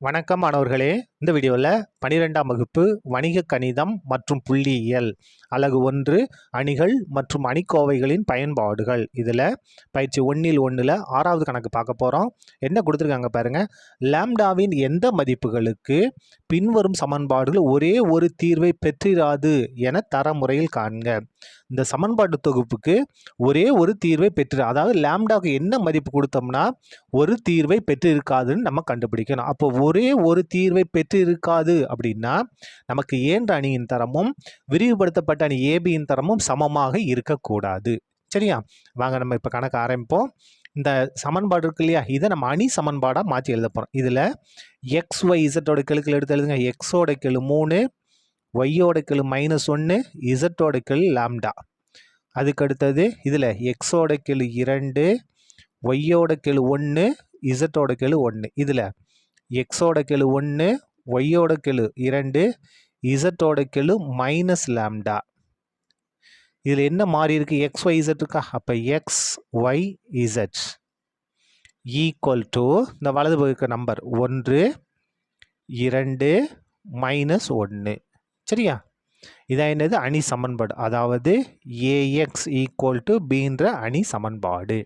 வணக்கம் மாணவர்களே. இந்த வீடியோவில் 12ஆம் வகுப்பு வணிக கணிதம் மற்றும் புள்ளியியல் அலகு 1 அணிகள் மற்றும் அணிக்கோவைகளின் பயன்பாடுகள் இதில் பயிற்சி 1ல் 6வது கணக்கு பார்க்க போகிறோம். என்ன கொடுத்துருக்காங்க பாருங்கள். லாம்டாவின் எந்த மதிப்புகளுக்கு பின்வரும் சமன்பாடுகள் ஒரே ஒரு தீர்வை பெற்றிராது என தரமுறையில் காண்க. இந்த சமன்பாடு தொகுப்புக்கு ஒரே ஒரு தீர்வை அதாவது லாம்டாவுக்கு என்ன மதிப்பு கொடுத்தோம்னா ஒரு தீர்வை பெற்றிருக்காதுன்னு நம்ம கண்டுபிடிக்கணும். அப்போ ஒரே ஒரு தீர்வை பெற்றிருக்காது அப்படின்னா நமக்கு ஏன்ற அணியின் தரமும் விரிவுபடுத்தப்பட்ட அணி ஏபியின் தரமும் சமமாக இருக்கக்கூடாது. சரியா? வாங்க நம்ம இப்போ கணக்கு ஆரம்பிப்போம். இந்த சமன்பாடு இருக்கு இல்லையா, இதை நம்ம அணி சமன்பாடாக மாற்றி எழுத போகிறோம். இதில் எக்ஸ் ஒய் இசட்டோட கெழுக்கள் எடுத்து எழுதுங்க. எக்ஸோட கெழு 3, ஒய்யோட கெழு -1, இசட்டோட கெழு லாம்டா. அதுக்கு அடுத்தது இதில் எக்ஸோட கெழு 2, ஒய்யோட கெழு 1, இசட்டோட கெழு 1. இதில் எக்ஸோட கெழு 1, ஒய்யோட கெழு 2, இசட்டோட கெழு மைனஸ் லாம்டா. இதில் என்ன மாறி இருக்கு? எக்ஸ் ஒய் இசட் இருக்கா? அப்போ X Y Z equal to இந்த வலது பக்க நம்பர் 1, 2, -1. சரியா? இதான் என்னது? அணி சமன்பாடு. அதாவது ஏஎக்ஸ் ஈக்குவல் டு பின்ற அணி சமன்பாடு.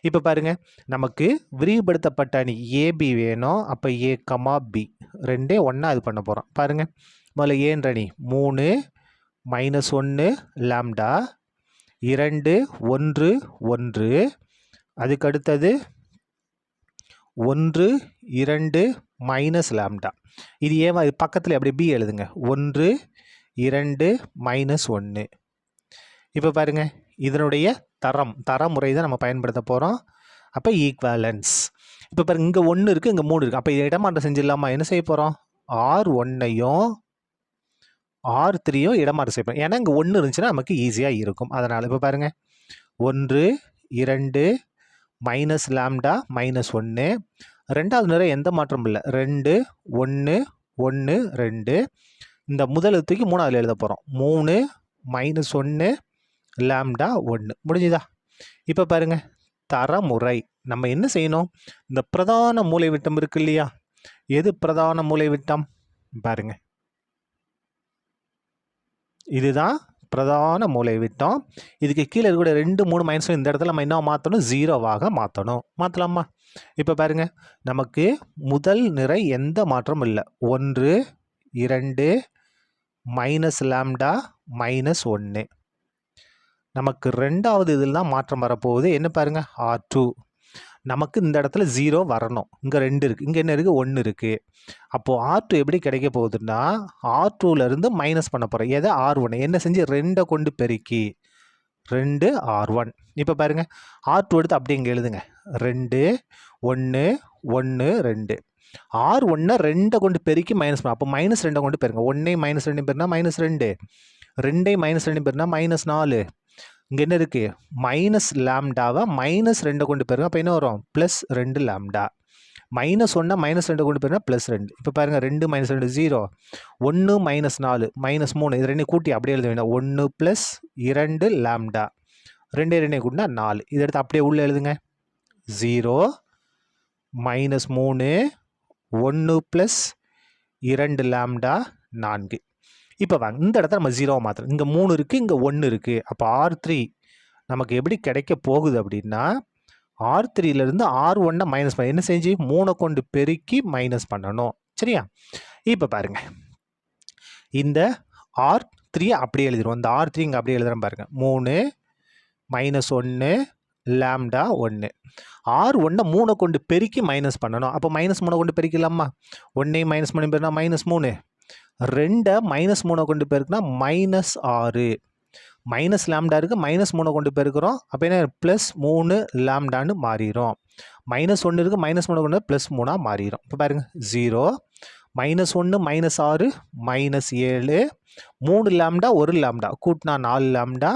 இப்போ பாருங்க, நமக்கு விரிவுபடுத்தப்பட்ட அணி ஏபி வேணும். அப்போ ஏ கமா பி ரெண்டே ஒன்றா இது பண்ண போகிறோம். பாருங்க, முதல்ல ஏன்ற அணி 3 -1 லாம்டா, 2 1 1. அதுக்கு அடுத்தது 1 2 மைனஸ் லாம்டா. இது ஏவா பக்கத்தில் அப்படியே பி எழுதுங்க. 1 2 -1. இப்போ பாருங்க, இதனுடைய தரமுறை தான் நம்ம பயன்படுத்த போகிறோம். அப்போ ஈக்குவேலன்ஸ். இப்போ பாருங்க, இங்கே 1 இருக்குது, இங்கே 3 இருக்குது. அப்போ இதை இடமாற்றம் செஞ்சிடலாமா? என்ன செய்ய போகிறோம்? R1ஐயும் R3யும் இடமாற்றம் செய்ய போகிறோம். ஏன்னா இங்கே 1 இருந்துச்சுன்னா நமக்கு ஈஸியாக இருக்கும். அதனால் இப்போ பாருங்கள், 1 2 மைனஸ் லாம்டா -1. ரெண்டாவது நிறை எந்த மாற்றமும் இல்லை. 2 1 1 2. இந்த முதல் தூக்கி 3வது எழுத போகிறோம். 3 -1 லாம்டா 1. முடிஞ்சுதா? இப்போ பாருங்க, தரமுறை நம்ம என்ன செய்யணும்? இந்த பிரதான மூலைவிட்டம் இருக்கு இல்லையா, எது பிரதான மூலைவிட்டம்? பாருங்க, இதுதான் பிரதான மூலைவிட்டம். இதுக்கு கீழே இருக்கக்கூடிய 2 3 -1 இந்த இடத்துல நம்ம என்ன மாற்றணும்? 0வாக மாற்றணும். மாற்றலாமா? இப்போ பாருங்க, நமக்கு முதல் நிறை எந்த மாற்றமும் இல்லை. 1 2 மைனஸ் லாம்டா -1. நமக்கு ரெண்டாவது இதில் தான் மாற்றம் வரப்போகுது. என்ன பாருங்க? R2. நமக்கு இந்த இடத்துல 0 வரணும். இங்கே 2 இருக்குது, இங்கே என்ன இருக்குது? 1 இருக்குது. அப்போது R2 எப்படி கிடைக்க போகுதுன்னா, R2லேருந்து மைனஸ் பண்ண போகிறோம். எதை? R1. என்ன செஞ்சு? 2 கொண்டு பெருக்கி 2 R1. இப்போ பாருங்கள், R2 எடுத்து அப்படியே இங்கே எழுதுங்க. 2 1 1 2. R1 2 கொண்டு பெருக்கி மைனஸ் பண்ண. அப்போ -2 கொண்டு பெருங்க. 1 -2 பெருனா -2, 2 -2 பெருனா -4. இங்கே என்ன இருக்குது? மைனஸ் லாம்டாவை -2 கொண்டு பெருங்க. அப்போ என்ன வரும்? +2 லாம்டா. -1 -2 கொண்டு பெருனா +2. இப்போ பாருங்கள், 2 -2 0, 1 -4 -3. இது 2 கூட்டி அப்படியே எழுத வேண்டாம். 1 + 2 லாம்டா. 2 2 கூட்டினா 4. இதை எடுத்து அப்படியே உள்ளே எழுதுங்க. 0 -3 1 + 2 லாம்டா 4. இப்போ வாங்க, இந்த இடத்த நம்ம 0 மாற்றணும். இங்கே 3 இருக்குது, இங்கே 1 இருக்குது. அப்போ R3 நமக்கு எப்படி கிடைக்க போகுது அப்படின்னா, R3லேருந்து R1 மைனஸ் பண்ண. என்ன செஞ்சு? 3 கொண்டு பெருக்கி மைனஸ் பண்ணணும். சரியா? இப்போ பாருங்கள், இந்த R3 அப்படியே எழுதிடும். இந்த R3 இங்கே அப்படியே எழுதுகிறேன் பாருங்கள். 3 -1 லாம்டா 1. R1 3 கொண்டு பெருக்கி மைனஸ் பண்ணணும். அப்போ -3 கொண்டு பெருக்கலாமா? 1 -3 பெருனா -3, 2 -3 கொண்டு பெருக்குனா -6. மைனஸ் லாம்டா இருக்குது, -3 கொண்டு பெருக்கிறோம். அப்போ என்ன? +3 லாம்டான்னு மாறிடும். -1 இருக்குது, -3 கொண்டு +3 மாறிடும். இப்போ பாருங்கள், 0 -1 -6 -7, 3 லாம்டா 1 லாம்டா கூட்டினா 4 லாம்டா,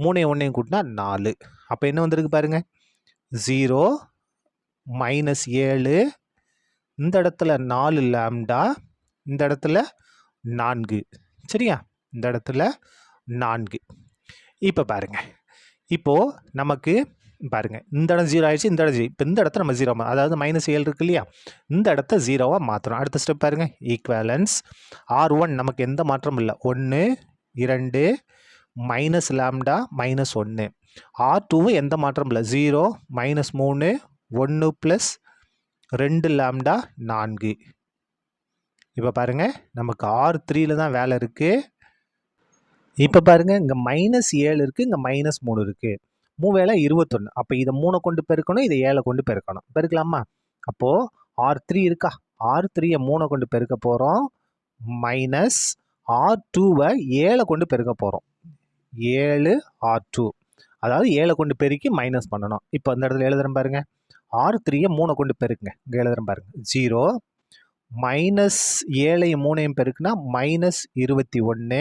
3 1 கூட்டினா 4. அப்போ என்ன வந்திருக்கு பாருங்கள்? 0 -7, இந்த இடத்துல 4 லாம்டா, இந்த இடத்துல 4. சரியா? இந்த இடத்துல 4. இப்போ பாருங்கள், இப்போது நமக்கு பாருங்கள் இந்த இடம் 0 ஆயிடுச்சு, இந்த இடம் 0. இப்போ இந்த இடத்த நம்ம 0 அதாவது -7 இருக்கு இல்லையா, இந்த இடத்த 0வாக மாற்றணும். அடுத்த ஸ்டெப் பாருங்கள், ஈக்குவேலன்ஸ் R1 நமக்கு எந்த மாற்றமும் இல்லை, 1 2 மைனஸ் லாம்டா மைனஸ் 1. R2 எந்த மாற்றமும் இல்லை, 0 -3 1 ப்ளஸ் 2 லாம்டா 4. இப்போ பாருங்கள் நமக்கு R3ல தான் வேலை இருக்குது. இப்போ பாருங்கள் இங்கே -7 இருக்குது, இங்கே -3 இருக்குது. 3 21. அப்போ இதை 3 கொண்டு பெருக்கணும், இதை 7 கொண்டு பெருக்கணும். பெருக்கலாமா? அப்போது R3 இருக்கா, R3யை 3 கொண்டு பெருக்க போகிறோம், மைனஸ் R2வை 7 கொண்டு பெருக்க போகிறோம், 7 R2. அதாவது 7 கொண்டு பெருக்கி மைனஸ் பண்ணணும். இப்போ இந்த இடத்துல எழுதுறேன் பாருங்கள், R3யை 3 கொண்டு பெருக்குங்க, இங்கே எழுதுறேன் பாருங்கள், 0 -7ஐயும் 3ஐயும் பெருக்குனா -21,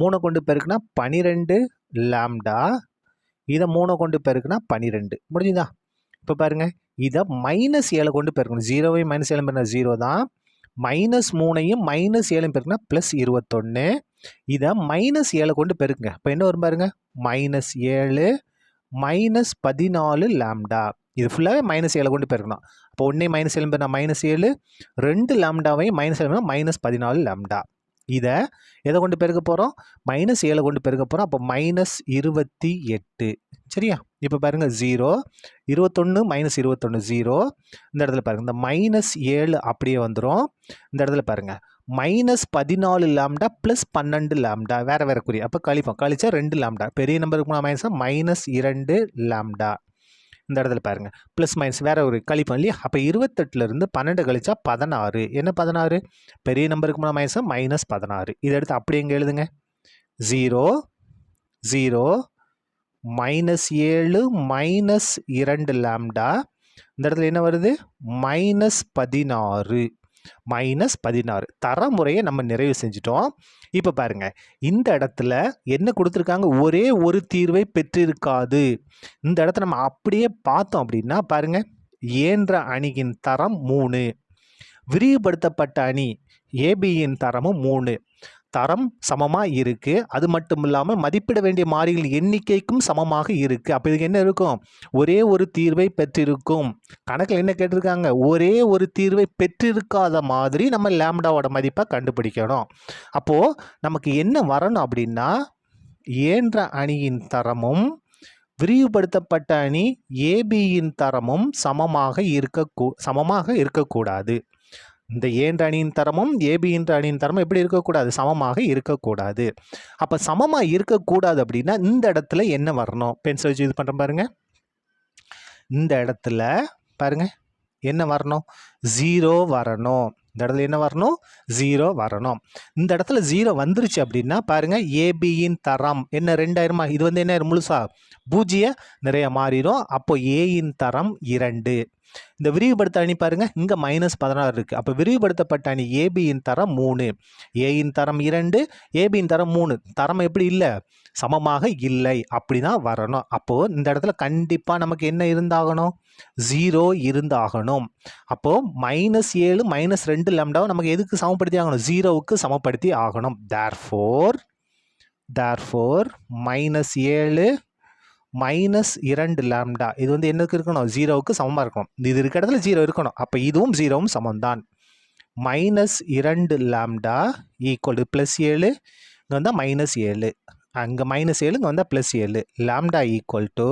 3 கொண்டு பெருக்குனா 12 லாம்டா, இதை 3 கொண்டு பெருக்குனா 12. முடிஞ்சுதா? இப்போ பாருங்கள் இதை -7 கொண்டு பெருக்கணும், 0வையும் -7 பெருக்கினா 0 தான், -3ஐயும் -7ஐயும் பெருக்கினா +21. இதை -7 கொண்டு பெருக்குங்க, இப்போ என்ன வரும் பாருங்க, -7 -14 லாம்டா. இது ஃபுல்லாகவே -7 கொண்டு பெருக்கணும். அப்போ 1 -7 பெருனா -7, 2 லாம்டாவையும் -7 -14 லாம்டா. இதை எதை கொண்டு பெருக்க போகிறோம், -7 கொண்டு பெருக்க போகிறோம். அப்போ -28. சரியா? இப்போ பாருங்கள் 0 21 -21 0. இந்த இடத்துல பாருங்கள் இந்த -7 அப்படியே வந்துடும். இந்த இடத்துல பாருங்கள் -14 லாம்டா ப்ளஸ் 12 லாம்டா வேறு வேறு குறி. அப்போ கழிப்போம், கழிச்சா 2 லாம்டா. பெரிய நம்பருக்கு போனால் -2 லாம்டா. இந்த இடத்துல பாருங்கள் ப்ளஸ் மைனஸ் வேறு ஒரு கழிப்போம் இல்லையா. அப்போ 28லேருந்து 12 கழிச்சா 16. என்ன 16? பெரிய நம்பருக்கு போனால் -16. இதை எடுத்து அப்படியே இங்கே எழுதுங்க, 0 0 -7 -2 லாம்டா. இந்த இடத்துல என்ன வருது, -16 -16. தரமுறையை நம்ம நிறைவு செஞ்சிட்டோம். இப்போ பாருங்க இந்த இடத்துல என்ன கொடுத்துருக்காங்க, ஒரே ஒரு தீர்வை பெற்றிருக்காது. இந்த இடத்துல நம்ம அப்படியே பார்த்தோம் அப்படின்னா பாருங்க, ஏன்ற அணியின் தரம் 3, விரிவுபடுத்தப்பட்ட அணி ஏபியின் தரமும் 3. தரம் சமமாக இருக்குது. அது மட்டும் இல்லாமல் மதிப்பிட வேண்டிய மாறிகள் எண்ணிக்கைக்கும் சமமாக இருக்குது. அப்போ இதுக்கு என்ன இருக்கும், ஒரே ஒரு தீர்வை பெற்றிருக்கும். கணக்கில் என்ன கேட்டிருக்காங்க, ஒரே ஒரு தீர்வை பெற்றிருக்காத மாதிரி நம்ம லாம்டாவோட மதிப்பை கண்டுபிடிக்கணும். அப்போது நமக்கு என்ன வரணும் அப்படின்னா, ஏன்ற அணியின் தரமும் விரிவுபடுத்தப்பட்ட அணி ஏபியின் தரமும் சமமாக இருக்கக்கூடாது. இந்த ஏன்ற அணியின் தரமும் ஏபி என்ற அணியின் தரமும் எப்படி இருக்கக்கூடாது, சமமாக இருக்கக்கூடாது. அப்போ சமமாக இருக்கக்கூடாது அப்படின்னா இந்த இடத்துல என்ன வரணும், பென்சில் வச்சு இது பண்ணுற பாருங்க, இந்த இடத்துல பாருங்க என்ன வரணும், 0 வரணும். இந்த இடத்துல என்ன வரணும், 0 வரணும். இந்த இடத்துல 0 வந்துருச்சு அப்படின்னா பாருங்க, ஏபியின் தரம் என்ன 2 இது வந்து என்ன முழுசா 0 நிறைய மாறிடும். அப்போ ஏயின் தரம் 2. இந்த விரிவுபடுத்த அணி பாருங்க, இங்கே -16 இருக்குது. அப்போ விரிவுபடுத்தப்பட்ட அணி ஏபியின் தரம் 3, ஏயின் தரம் 2, ஏபியின் தரம் 3. தரம் எப்படி இல்லை, சமமாக இல்லை. அப்படி தான் வரணும். அப்போது இந்த இடத்துல கண்டிப்பாக நமக்கு என்ன இருந்தாகணும், 0 இருந்தாகணும். அப்போது -7 -2 லாம்டாவை நமக்கு எதுக்கு சமப்படுத்தி ஆகணும், 0வுக்கு சமப்படுத்தி ஆகணும். therefore -7 -2 லாம்டா இது வந்து என்னக்கு இருக்கணும், 0வுக்கு சமமாக இருக்கணும். இது இருக்க இடத்துல 0 இருக்கணும். அப்போ இதுவும் 0வும் சமம்தான். -2 லாம்டா ஈக்குவல் +7, இங்கே வந்தால் -7, அங்கே -7, இங்கே வந்தால் +7. லாம்டா ஈக்குவல் டு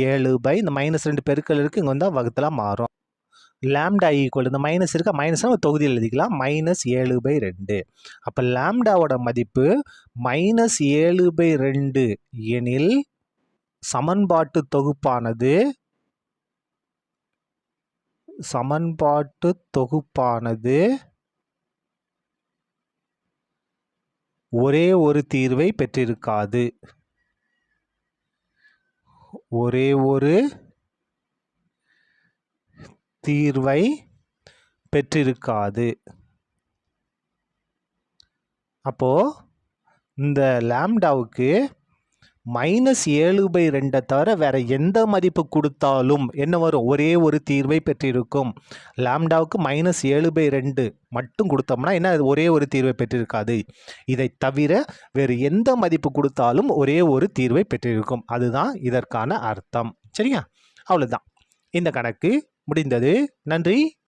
7 இந்த -2 பெருக்கல் இருக்குது, இங்கே வந்தால் வகுத்தலாக மாறும். லாம்டா ஈக்குவல் இந்த மைனஸ் இருக்கா, மைனஸ்னா தொகுதியில் எழுதிக்கலாம், -7/2. அப்போ லாம்டாவோட மதிப்பு -7/2 எனில் சமன்பாட்டு தொகுப்பானது ஒரே ஒரு தீர்வை பெற்றிருக்காது. ஒரே ஒரு தீர்வை பெற்றிருக்காது. அப்போ இந்த லாம்டாவுக்கு -7/2 தவிர வேற எந்த மதிப்பு கொடுத்தாலும் என்ன வரும், ஒரே ஒரு தீர்வை பெற்றிருக்கும். லாம்டாவுக்கு -7/2 மட்டும் கொடுத்தோம்னா என்ன, ஒரே ஒரு தீர்வை பெற்றிருக்காது. இதை தவிர வேறு எந்த மதிப்பு கொடுத்தாலும் ஒரே ஒரு தீர்வை பெற்றிருக்கும். அதுதான் இதற்கான அர்த்தம். சரியா? அவ்வளோதான். இந்த கணக்கு முடிந்தது. நன்றி.